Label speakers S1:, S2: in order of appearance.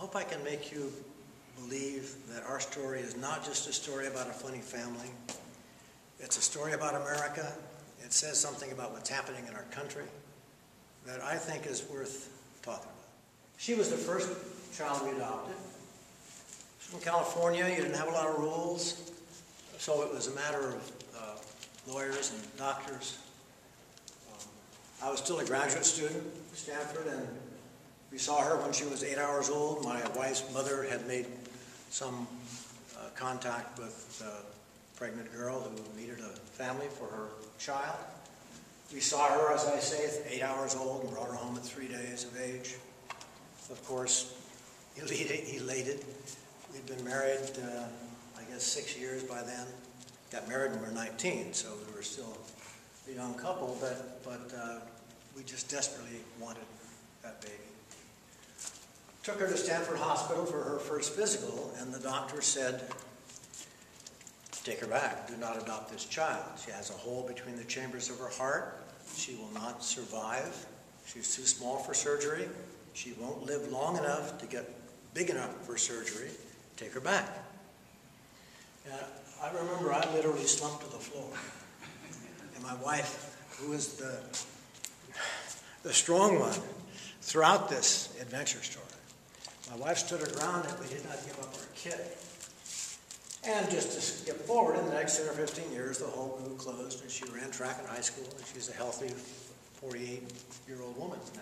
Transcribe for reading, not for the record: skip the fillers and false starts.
S1: hope I can make you believe that our story is not just a story about a funny family. It's a story about America. It says something about what's happening in our country that I think is worth talking about. She was the first child we adopted. She was from California. You didn't have a lot of rules, so it was a matter of lawyers and doctors. I was still a graduate student at Stanford, and we saw her when she was 8 hours old. My wife's mother had made some contact with a pregnant girl who needed a family for her child. We saw her, as I say, at 8 hours old and brought her home at 3 days of age. Of course, elated. We'd been married, I guess, 6 years by then. Got married when we were 19, so we were still a young couple, but we just desperately wanted that baby. Took her to Stanford Hospital for her first physical, and the doctor said, take her back. Do not adopt this child. She has a hole between the chambers of her heart. She will not survive. She's too small for surgery. She won't live long enough to get big enough for surgery. Take her back. And I remember I literally slumped to the floor. And my wife, who was the strong one throughout this adventure story, my wife stood her ground and we did not give up our kid. And just to skip forward, in the next 10 or 15 years, the hole grew closed, and she ran track in high school, and she's a healthy 48-year-old woman now.